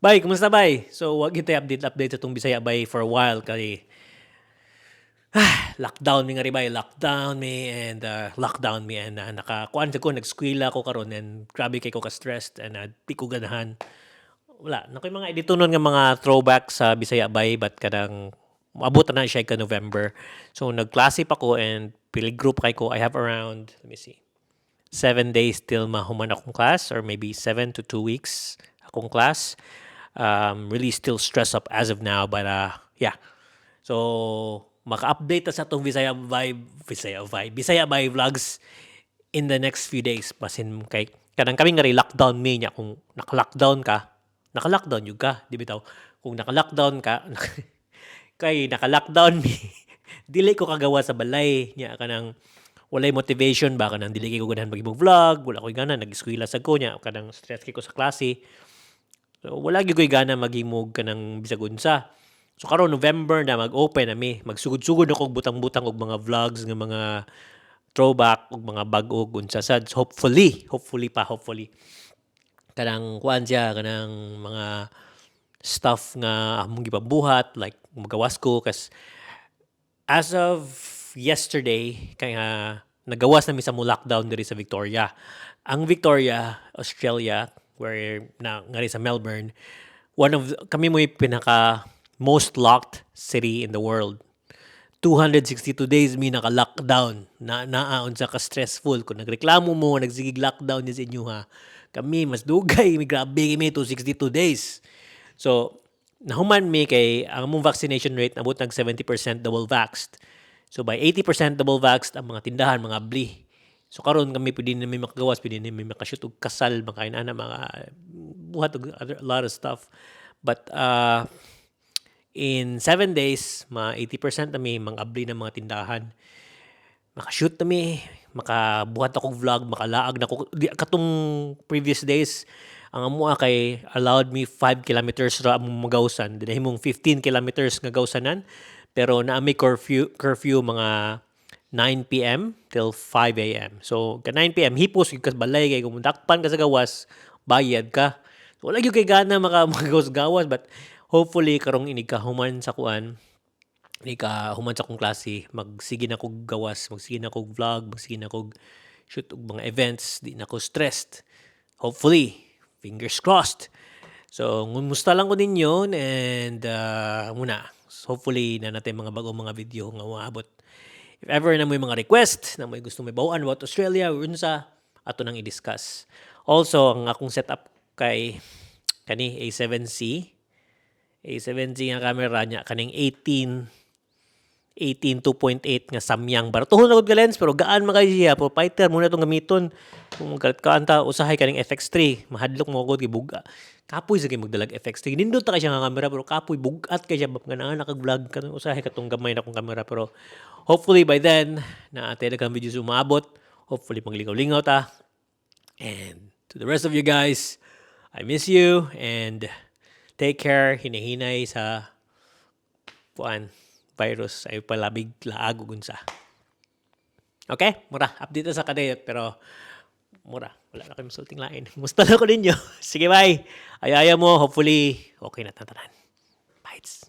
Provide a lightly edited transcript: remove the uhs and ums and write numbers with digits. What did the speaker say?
Bay, kumusta bay? So, wag kita update sa itong Bisaya Bay for a while kay lockdown mi nga rin bay, lockdown mi and nakakuan ko nag-skwela ko karon and grabe kay ko ka stressed and di ko ganahan. Wala, nakoy mga editonon nga mga throwback sa Bisaya Bay but kadang moabot na siya ka November. So nagklase pa ko and pili group kay ko. I have around, let me see, 7 days till mahuman akong class or maybe 7 to 2 weeks akong class. Really still stressed up as of now but yeah. So maka-update ta sa itong Bisaya Bay vlogs in the next few days. Basin kay kanang kami nga rin lockdown me niya. Kung naka-lockdown yung ka, di bitaw? Kung naka-lockdown ka, kay naka-lockdown me, dili ko kagawa sa balay niya kanang walay motivation ba kanang dili ko ganahan mag-ibang vlog, wala ko gana nag-eskwela sa ko niya kanang stress kay ko sa klase. So wala gyud koy gana maghimog kanang bisag unsa. So karon November na mag-open na mi, magsugod-sugod ako og butang-butang og mga vlogs nga mga throwback og mga bag-o unsa sad. Hopefully kanang kuan siya kanang mga stuff nga among gipabuhat like magawas ko kas as of yesterday kaya nagawas na mi sa mo lockdown diri sa Victoria. Ang Victoria, Australia, where na ngari sa Melbourne, kami mo pinaka most locked city in the world. 262 days mi naka-lockdown na naaon sa ka-stressful. Kung nagreklamo mo, nagsigig lockdown niya sa inyo ha. Kami, mas dugay, grabe kami 262 days. So, nahuman mi kay ang among vaccination rate nabot nag 70% double vaxxed. So, by 80% double vaxxed ang mga tindahan, mga bli. So, karon kami pwede na may makagawas, pwede na may makashoot og kasal, makain na mga buhat og a lot of stuff. But, in 7 days, 80% na may mga abli ng mga tindahan. Makashoot na may, makabuhat akong vlog, makalaag na ako. Katong previous days, ang amua kay allowed me 5 kilometers ra among magawsan. Dinahin mong 15 kilometers nga gawsanan. Pero na may curfew mga 9 p.m. till 5 a.m. So, ka 9 p.m. hipos yung balay kay kung dakpan ka sa gawas, bayad ka. So, wala yung kay gana magawas-gawas but hopefully karong inigkahuman sa kuan, inigkahuman sa kong klase, magsige na kog gawas, magsige na kog vlog, magsige na kog shoot og mga events, di na ko stressed. Hopefully, fingers crossed. So, musta lang ko ninyo and muna, hopefully na natin mga bagong mga video nga maabot. If ever na may mga request, na may gusto may bawaan about Australia, unsa ato nang i-discuss. Also, ang akong setup kay kani A7C nga camera niya kaning 18 2.8 nga samyang baratuhon na gud lens pero gaan makay siya pro fighter muna tong gamiton kung kaanta usahay kaning FX3 mahadlok mo gud gibuga kapoy sa magdalag FX3 nindot ta kay siya nga camera pero kapoy bugat kay siya nga nakag-vlog kanang usahay katong gamay na kong camera pero hopefully by then na ate daghang videos umaabot hopefully panglingaw-lingaw ta and to the rest of you guys I miss you and take care, hinahinay sa virus ay palabig laag ug unsa. Okay? Mura, update sa kadayot pero mura, wala na kayong sulting lain. Musta na ko ninyo. Sige, bye. Ayaya mo, hopefully okay na tatanan. Bites.